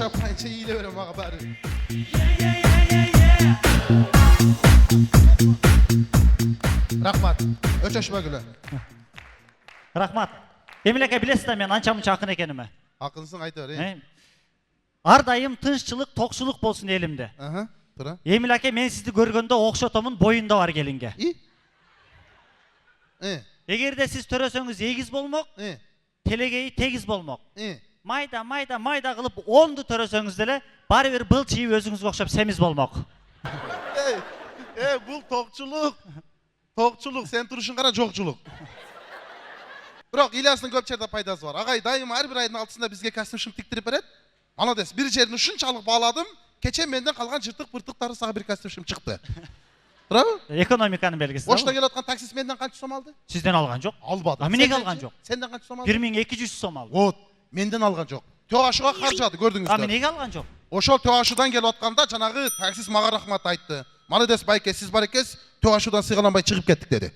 çapayınca iyile verem ağa bari. Rahmat. Öçeşme gülü. Rahmat. Emil aka bilesiz da men ança-munça akın ekenimi. Akınsın aytır. Ардайым тынччылык, токчулук болсун элимде. Aha. Tura. Эмил аке, мен сизди көргөндө окшотомун, боюнда бар келинге. Эгерде сиз төрөсөңүз эгиз болмок, телегейи тегиз болмок. Майда кылып 10ду төрөсөңүз деле, бары бир был чийип өзүңүзгө окшоп семиз болмок. Бул токчулук. Токчулук, сен турушуң кара жокчулук. Бирок Ильястын көп жерде пайдасы бар. Агай дайым ар бир айдын алтысында бизге костюм тиктирип берет. Молодец, бир жерин ушунчалык бааладым. Кече менден калган жыртык-пыртыктары сага бир костюм чыкты. Туурабы? Экономиканын белгиси. Оштон келип аткан таксист менден канча сом алды? Сизден алган жок. Албады. Эмнеге алган жок? Сенден канча сом алды? 1200 сом алды. Вот, менден алган жок. Төө ашуга каржады, көрдүңүздөр. Эмнеге алган жок? Ошол төө ашудан келип атканда жанагы таксист мага рахмат айтты. Молодец байке, сиз бар экенсиз, төө ашудан сыйгаланбай чыгып кеттик деди.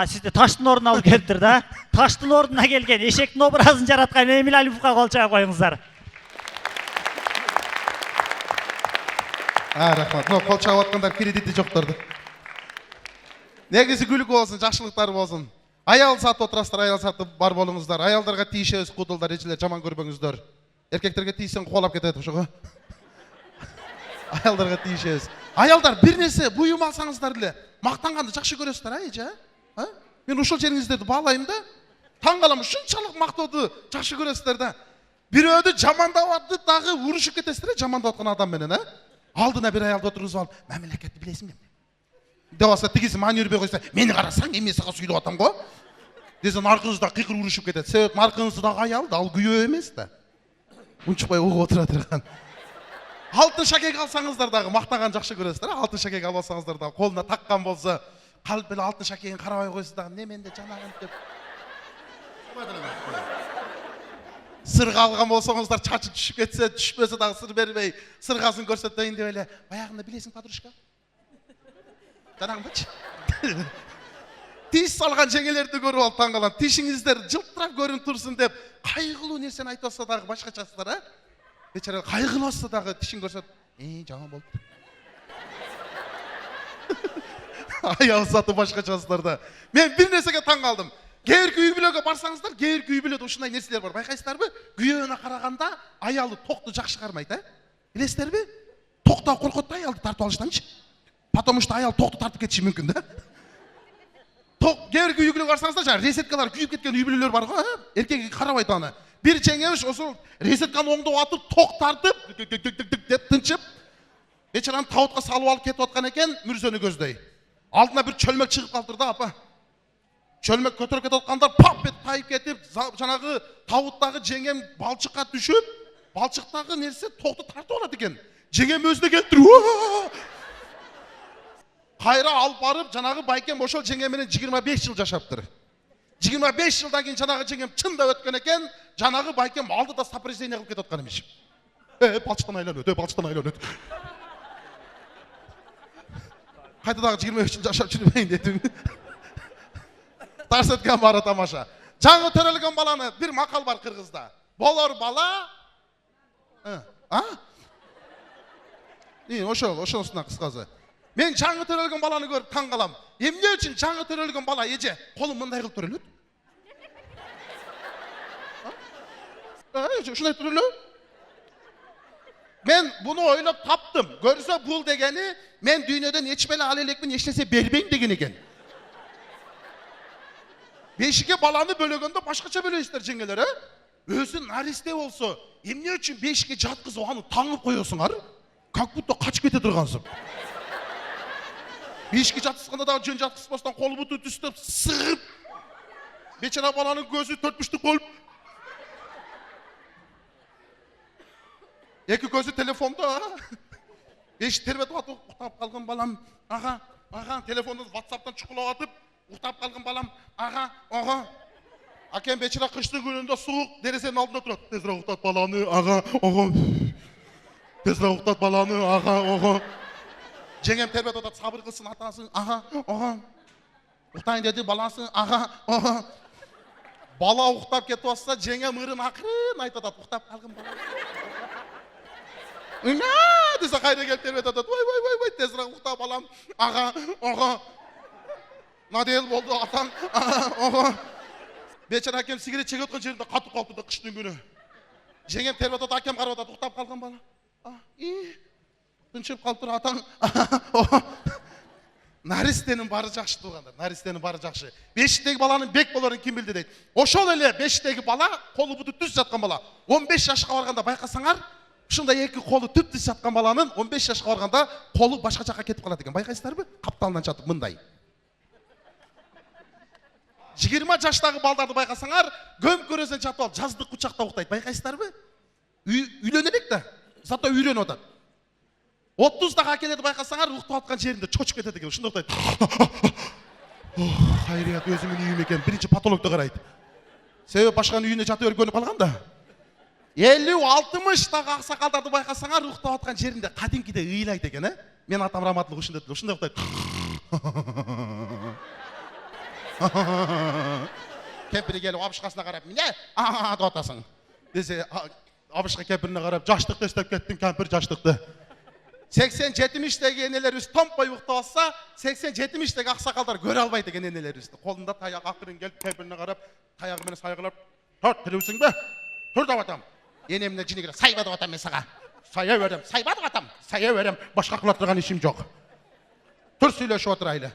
Сизди таштын ордуна алып келиптир да. Таштын ордуна келген эшектин образын жараткан Эмил Алиповго кол чаап коюңуздар. Рахмат. Но кол чаап аткандар кредити жокторду. Негизи күлүк болсун, жакшылыктар болсун. Аял сатып отурасыздар, аял сатып бар болуңуздар. Аялдарга тийишебиз, кудулдар, эчилер жаман көрбөңүздөр. Эркектерге тийсең кубалап кетет ошого. Аялдарга тийишебиз. Аялдар бир нерсе буюм алсаңыздар эле, мактанганды жакшы көрөсүздөр, эже? Мен ушул жериңиздерди баалайм да. Таң калам, ушунчалык мактооду жакшы көрөсүздөр да. Бирөөдү жамандап атты дагы урушуп кетесиздер, жамандап аткан адам менен, Алдына бир аялды отургузуп алып, мамлекетти билесиңби? Деп алса тигиси мани үрбөй койсо, мени карасаң, эми сага сүйлөп атам го. Десең аркыңызда кыйкыр урушуп кетет. Себеп аркыңыздагы аялды, ал күйөө эмес да. Унчукпай угуп отура турган. Алтын шакек алсаңыздар дагы мактаган жакшы көрөсүздөр. Алтын шакек алып алсаңыздар дагы колуна таккан болсо, калып эле алтын шакегин карабай койсуз дагы, не менде жанагын деп. Сырга алган болсоңуздар чачы түшүп кетсе, түшпөсө дагы сыр бербей, сыргасын көрсөтөйүн деп эле, баягында билесиң подружка? Жанагындачы. Тиш салган жеңелерди көрүп алып таң калам. Тишиңиздер жылтырап көрүнүп турсун деп, кайгылуу нерсени айтып атса дагы башкачасыздар, Бечара кайгылып атса дагы тишин көрсөтүп, жаман болду. Аял сатып башкачасыздар да. Мен бир нерсеге таң калдым. Кээбирки үй бүлөгө барсаңыздар, кээбирки үй бүлөдө ушундай нерселер бар. Байкайсыздарбы? Күйөөнө караганда аялы токту жакшы кармайт, Билесиздерби? Токтоо коркот да аялды тартып алыштанчы. Потому что аял токту тартып кетиши мүмкүн да. Кээбирки үй бүлөгө барсаңыздар, жана резеткалар күйүп кеткен үй бүлөлөр бар го, эркеги карабайт аны. Бир жеңебиш ошол резетканы оңдоп атып, ток тартып, деп тынчып, бечаранын табутка салып алып кетип аткан экен, мүрзөнү көздөй. Алдына бир чөлмөк чыгып калдыр да, апа. Чөлмөк көтөрүп кетип аткандар пап деп тайып кетип, жанагы табуттагы жеңем балчыкка түшүп, балчыктагы нерсе токту тартып алат экен. Жеңем өзүнө келтирип, кайра алып барып, жанагы байкем ошол жеңем менен 25 жыл жашаптыр. 25 жылдан кийин жанагы жеңем чында өткөн экен, жанагы байкем алдыда сопряжение кылып кетип аткан эмиш. Балчыктан айланып өт, балчыктан айланып өт. Кайта дагы 25 жыл жашап жүрбөйүн дедим. Тарс өткөн бары тамаша. Жаңы төрөлгөн баланы бир макал бар кыргызда. Болор бала. Ошонусунан кыскасы. Мен жаңы төрөлгөн баланы көрүп таң калам. Эмне үчүн жаңы төрөлгөн бала эже колун мындай кылып төрөлөт? Ушундай төрөлө? Мен буну ойлоп таптым. Көрсө бул дегени мен дүйнөдөн эч беле ал элекмин, эч нерсе бербейм деген экен. Бешикке баланы бөлөгөндө башкача бөлөйсүздөр жеңелер, Өзү наристе болсо, эмне үчүн бешикке жаткызып аны таңып коесуңар? Как будто качып кете тургансың. Бешикке жаткызганда дагы жөн жаткызбастан кол буту түстөп сыгып. Бечара баланын көзү төртбүштүк болуп. Эки көзү телефондо. Бешик тербетип атып уктап калган балам, ага, телефондон WhatsApp'тан чукулап атып, уктап калган балам, ага. Акен бечара кыштын күнүндө суук дересенин алдында турат. Тезирээк уктат баланы, ага. Тезирээк уктат баланы, ага. Жеңем тербетип атат, сабыр кылсын атасы, ага. Уктайын деди баласы, ага. Бала уктап кетип атса, жеңем ырын акырын айтып атат, уктап калган бала. десе қайда келіп тербетіп атады. Ой, тезірек ұйықта балам. Аға. Надел болды атаң. Аға. Бечара әкем сигарет шегіп отқан жерінде қатып қалыпты да қыштың күні. Жеңем тербетіп атады, әкем қарап атады, ұйықтап қалған бала. Түншіп қалып тұр атаң. Нәрестенің бары жақшы туғандар, нәрестенің бары жақшы. Бешіктегі баланың бек боларын кім білді дейді. Ошол эле бешіктегі бала, қолы бұты түз жатқан бала. 15 жашқа барғанда байқасаңар, шындай екі қолы түп-түз жатқан баланың 15 жашқа барғанда қолы башқа жаққа кетіп қалады екен. Байқайсыздар бі? Қапталынан жатып мындай. 20 жаштағы балдарды байқасаңар, көм көресен жатып алып, жаздық құшақта ұйықтайды. Байқайсыздар бі? Үйленелік та, зато үйреніп отады. 30-дағы әкеледі байқасаңар, ұйықтап атқан жерінде чочып кетеді екен. Шында ұйықтайды. Хайрият, өзімнің үйім екен. Бірінші патологты қарайды. Себебі башқаның үйіне жаты өргені қалған да. 50-60-дағы ақсақалдарды байқасаңар, ұйықтап атқан жерінде қадимкіде ұйлайды екен. Мен атам раматлық үшін деді. Шында ұйықтайды. Кемпірі келіп абышқасына қарап, міне, деп атасың. Десе, абышқа кемпіріне қарап, жаштықты істеп кеттің, кемпір жаштықты. 80-70-тегі енелер үсті томпай ұйықтап алса, 80-70-тегі ақсақалдар көре албайды деген енелер үсті. Қолында таяқ ақырын келіп, кемпіріне қарап, таяғымен сайғылап, тұр, тіреусің бе? Тұр деп атам. Енеміне жіне келіп, сайба деп атам мен саға. Сая өрем, сайба деп атам, сая өрем, башқа қылаттырған ішім жоқ. Тұр сөйлешіп отырайлы.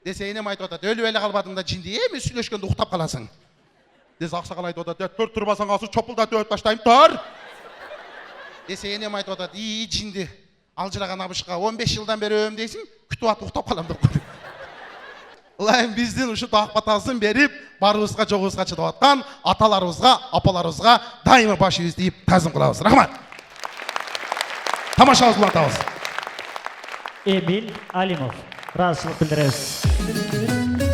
Десе енем айтып атады, өлі қалбадыңда жинді, мен сөйлешкенде ұйықтап қаласың. Десе ақсақал айтып атады, тұрбасаң алсы чопылдатып өтіп таштайым, тұр. Десе енем айтып атады, жинді. Алжыраған абышқа 15 жылдан бері өмдейсің, күтіп аты ұқтап қалам деп көріп. Ұлайым біздің ұшы тақпатасын беріп, баруызға жоғызға чыдап атқан, аталарымызға, апаларымызға дайымы башы дейіп тәзім қылауыз. Рахмат. Тамаша ұзылан тауыз. Эмиль Алимов. Разышылық білдіресіз.